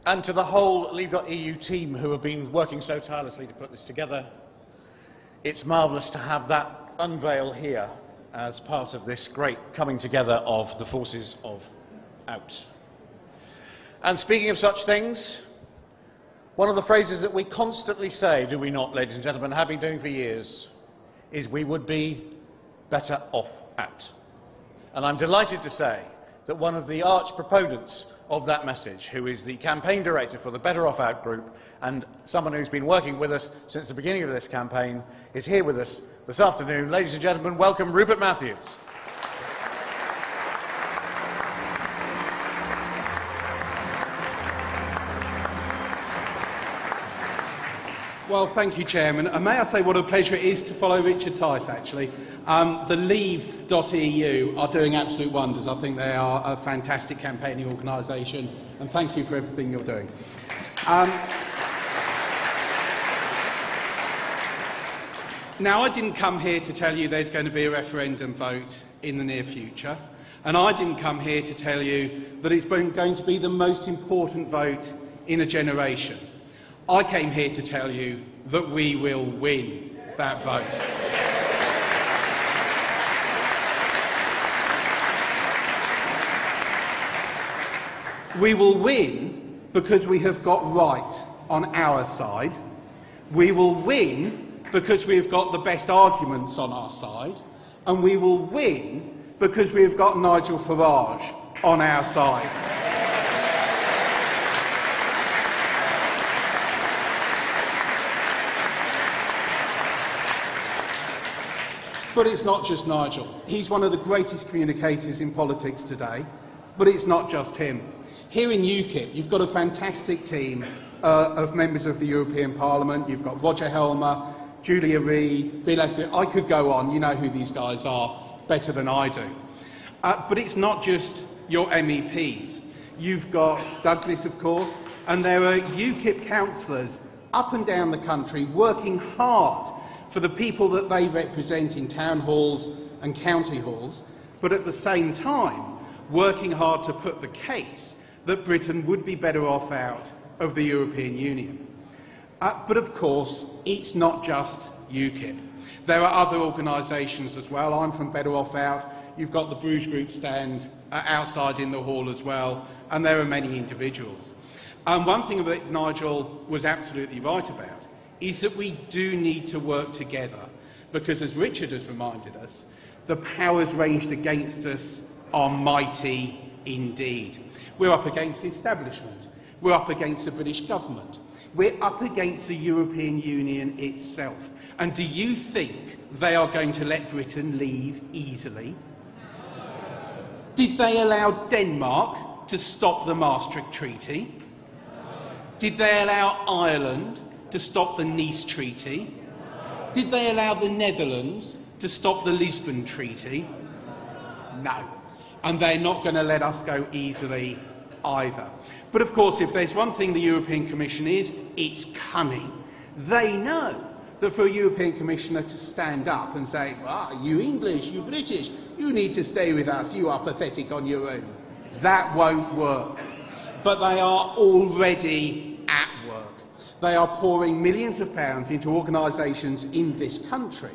And to the whole Leave.eu team who have been working so tirelessly to put this together, it's marvellous to have that unveil here as part of this great coming together of the forces of out. And speaking of such things, one of the phrases that we constantly say, do we not, ladies and gentlemen, have been doing for years, is we would be better off out. And I'm delighted to say that one of the arch proponents of that message, who is the campaign director for the Better Off Out group and someone who's been working with us since the beginning of this campaign, is here with us this afternoon. Ladies and gentlemen, welcome Rupert Matthews. Well, thank you, Chairman. And may I say what a pleasure it is to follow Richard Tice, actually. The Leave.eu are doing absolute wonders. I think they are a fantastic campaigning organisation, and thank you for everything you're doing. Now, I didn't come here to tell you there's going to be a referendum vote in the near future, and I didn't come here to tell you that it's going to be the most important vote in a generation. I came here to tell you that we will win that vote. We will win because we have got right on our side. We will win because we have got the best arguments on our side. And we will win because we have got Nigel Farage on our side. But it's not just Nigel. He's one of the greatest communicators in politics today, but it's not just him. Here in UKIP, you've got a fantastic team of members of the European Parliament. You've got Roger Helmer, Julia Reid, Bill Effett. I could go on. You know who these guys are better than I do. But it's not just your MEPs. You've got Douglas, of course, and there are UKIP councillors up and down the country working hard for the people that they represent in town halls and county halls, but at the same time working hard to put the case that Britain would be better off out of the European Union. But of course, it's not just UKIP. There are other organisations as well. I'm from Better Off Out. You've got the Bruges Group stand outside in the hall as well, and there are many individuals. One thing that Nigel was absolutely right about is that we do need to work together, because as Richard has reminded us, the powers ranged against us are mighty indeed. We're up against the establishment, we're up against the British government, we're up against the European Union itself. And do you think they are going to let Britain leave easily? Did they allow Denmark to stop the Maastricht Treaty? Did they allow Ireland to stop the Nice Treaty? Did they allow the Netherlands to stop the Lisbon Treaty? No. And they're not going to let us go easily either. But of course, if there's one thing the European Commission is, it's cunning. They know that for a European Commissioner to stand up and say, "Ah, you English, you British, you need to stay with us, you are pathetic on your own," that won't work. But they are already at work. They are pouring millions of pounds into organisations in this country,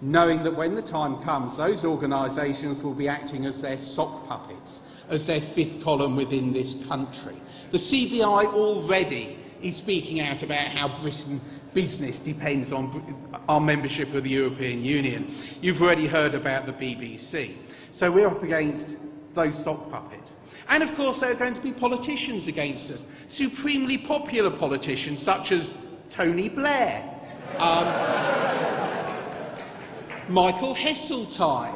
knowing that when the time comes, those organisations will be acting as their sock puppets, as their fifth column within this country. The CBI already is speaking out about how Britain business depends on our membership of the European Union. You've already heard about the BBC. So we're up against those sock puppets. And of course there are going to be politicians against us, supremely popular politicians such as Tony Blair, Michael Heseltine,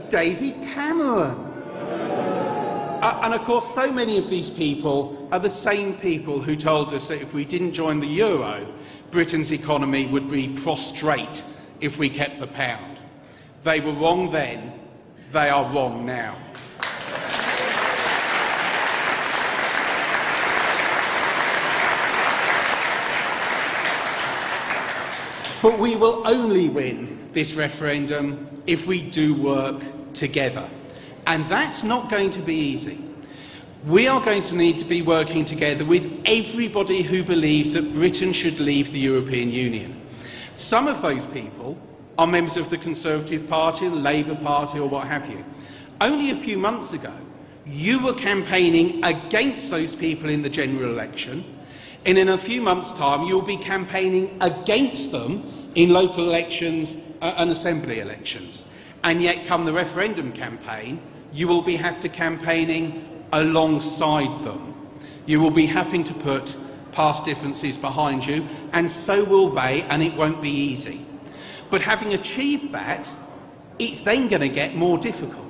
David Cameron. And of course so many of these people are the same people who told us that if we didn't join the euro, Britain's economy would be prostrate if we kept the pound. They were wrong then, they are wrong now. But we will only win this referendum if we do work together. And that's not going to be easy. We are going to need to be working together with everybody who believes that Britain should leave the European Union. Some of those people are members of the Conservative Party, the Labour Party, or what have you. Only a few months ago, you were campaigning against those people in the general election, and in a few months' time, you'll be campaigning against them in local elections and assembly elections. And yet, come the referendum campaign, you will be campaigning alongside them. You will be having to put past differences behind you, and so will they, and it won't be easy. But having achieved that, it's then going to get more difficult.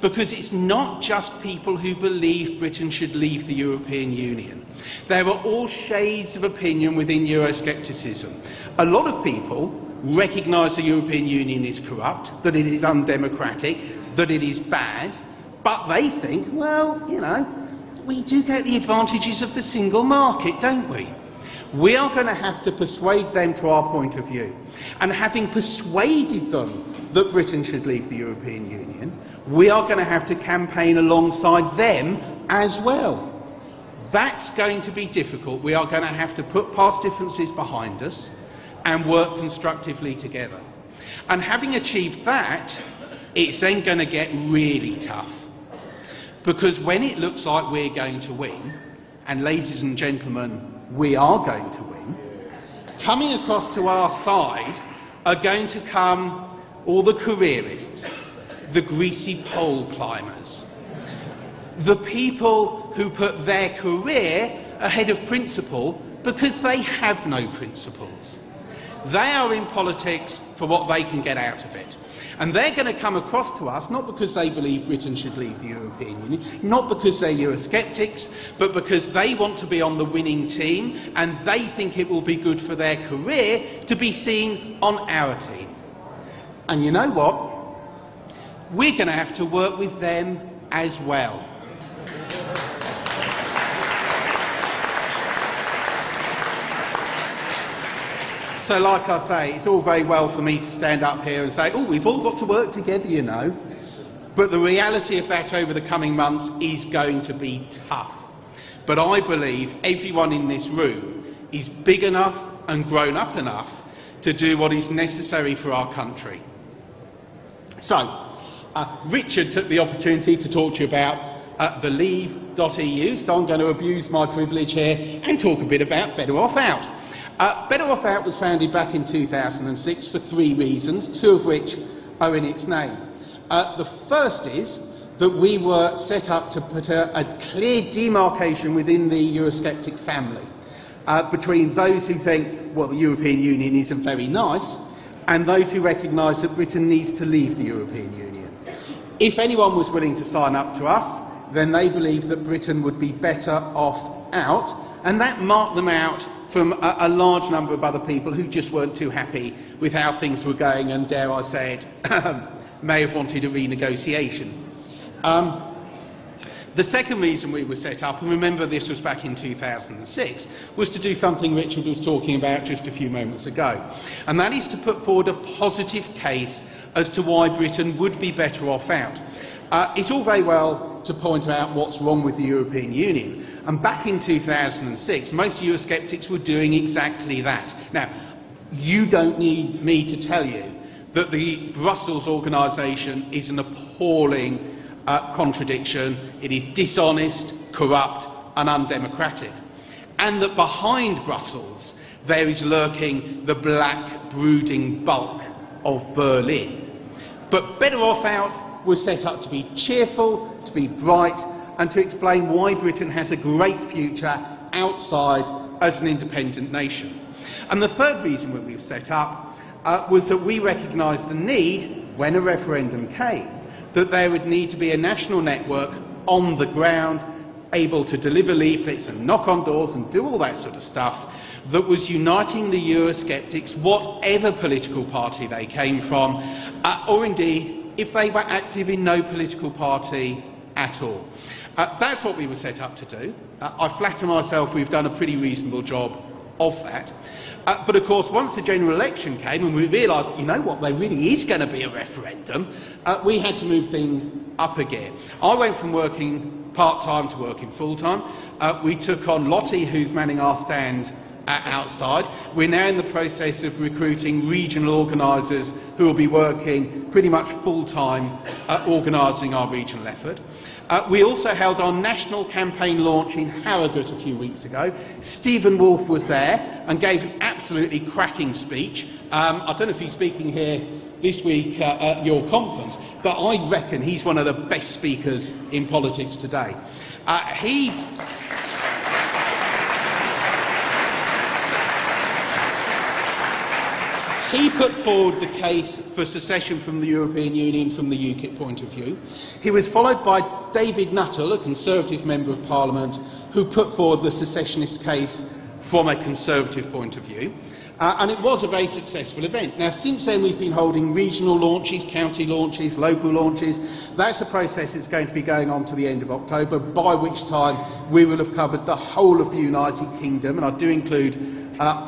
Because it's not just people who believe Britain should leave the European Union. There are all shades of opinion within Euroscepticism. A lot of people recognise the European Union is corrupt, that it is undemocratic, that it is bad, but they think, well, you know, we do get the advantages of the single market, don't we? We are going to have to persuade them to our point of view. And having persuaded them that Britain should leave the European Union, we are going to have to campaign alongside them as well. That's going to be difficult. We are going to have to put past differences behind us and work constructively together. And having achieved that, it's then going to get really tough. Because when it looks like we're going to win, and ladies and gentlemen, we are going to win, coming across to our side are going to come all the careerists, the greasy pole climbers, the people who put their career ahead of principle because they have no principles. They are in politics for what they can get out of it. And they're going to come across to us not because they believe Britain should leave the European Union, not because they're Eurosceptics, but because they want to be on the winning team and they think it will be good for their career to be seen on our team. And you know what? We're going to have to work with them as well. So, like I say, it's all very well for me to stand up here and say, oh, we've all got to work together, you know. But the reality of that over the coming months is going to be tough. But I believe everyone in this room is big enough and grown up enough to do what is necessary for our country. So, Richard took the opportunity to talk to you about the leave.eu, so I'm going to abuse my privilege here and talk a bit about Better Off Out. Better Off Out was founded back in 2006 for 3 reasons, 2 of which are in its name. The first is that we were set up to put a clear demarcation within the Eurosceptic family between those who think, well, the European Union isn't very nice, and those who recognise that Britain needs to leave the European Union. If anyone was willing to sign up to us, then they believed that Britain would be better off out, and that marked them out from a large number of other people who just weren't too happy with how things were going and, dare I say it, may have wanted a renegotiation. The second reason we were set up, and remember this was back in 2006, was to do something Richard was talking about just a few moments ago, and that is to put forward a positive case as to why Britain would be better off out. It's all very well to point out what's wrong with the European Union, and back in 2006 most Eurosceptics were doing exactly that. Now, you don't need me to tell you that the Brussels organisation is an appalling contradiction. It is dishonest, corrupt and undemocratic, and that behind Brussels there is lurking the black brooding bulk of Berlin. But Better Off Out was set up to be cheerful, to be bright, and to explain why Britain has a great future outside as an independent nation. And the third reason that we were set up was that we recognised the need, when a referendum came, that there would need to be a national network on the ground, able to deliver leaflets and knock on doors and do all that sort of stuff, that was uniting the Eurosceptics, whatever political party they came from, or indeed if they were active in no political party at all. That's what we were set up to do. I flatter myself we've done a pretty reasonable job of that. But of course, once the general election came and we realised, you know what, there really is going to be a referendum, we had to move things up a gear. I went from working part-time to working full-time. We took on Lottie, who's manning our stand outside. We're now in the process of recruiting regional organisers who will be working pretty much full-time organising our regional effort. We also held our national campaign launch in Harrogate a few weeks ago. Stephen Wolfe was there and gave an absolutely cracking speech. I don't know if he's speaking here this week at your conference, but I reckon he's one of the best speakers in politics today. He put forward the case for secession from the European Union from the UKIP point of view. He was followed by David Nuttall, a Conservative Member of Parliament, who put forward the secessionist case from a Conservative point of view. And it was a very successful event. Now, since then, we've been holding regional launches, county launches, local launches. That's a process that's going to be going on to the end of October, by which time we will have covered the whole of the United Kingdom, and I do include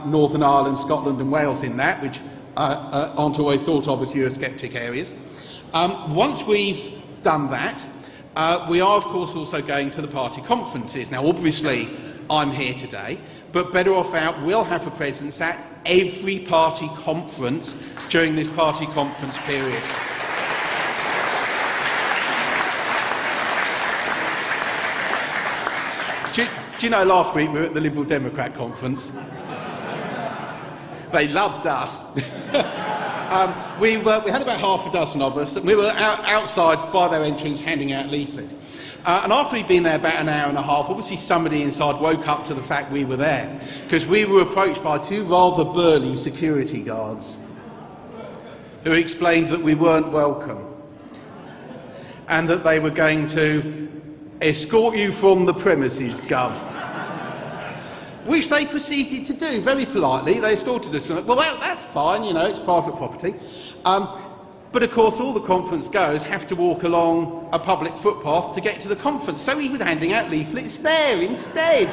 Northern Ireland, Scotland and Wales in that, which aren't always thought of as Eurosceptic areas. Once we've done that, we are of course also going to the party conferences. Now obviously I'm here today, but Better Off Out will have a presence at every party conference during this party conference period. Do you know, last week we were at the Liberal Democrat conference. They loved us. We had about half a dozen of us, and we were outside by their entrance handing out leaflets. And after we'd been there about an hour and a half, obviously somebody inside woke up to the fact we were there, because we were approached by two rather burly security guards who explained that we weren't welcome and that they were going to escort you from the premises, Gov. Which they proceeded to do, very politely. They escorted us. Well, that's fine, you know, it's private property. But of course, all the conference goers have to walk along a public footpath to get to the conference. So we were handing out leaflets there instead.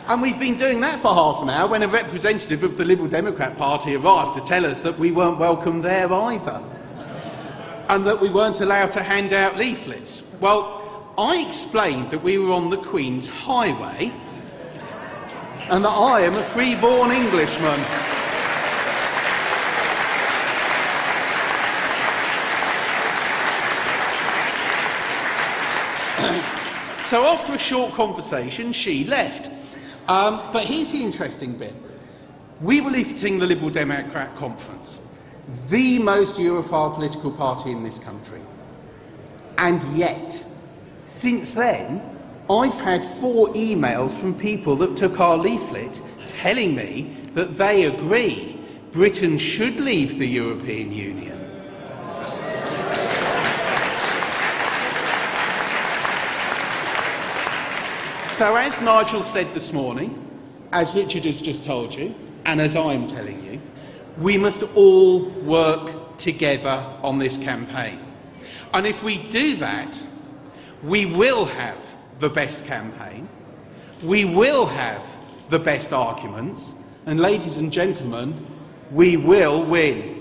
And we've been doing that for half an hour when a representative of the Liberal Democrat Party arrived to tell us that we weren't welcome there either. And that we weren't allowed to hand out leaflets. Well, I explained that we were on the Queen's Highway and that I am a free-born Englishman. So after a short conversation, she left. But here's the interesting bit. We were leafleting the Liberal Democrat Conference, the most Europhile political party in this country. And yet, since then, I've had 4 emails from people that took our leaflet telling me that they agree Britain should leave the European Union. So as Nigel said this morning, as Richard has just told you, and as I'm telling you, we must all work together on this campaign. And if we do that, we will have the best campaign, we will have the best arguments, and ladies and gentlemen, we will win.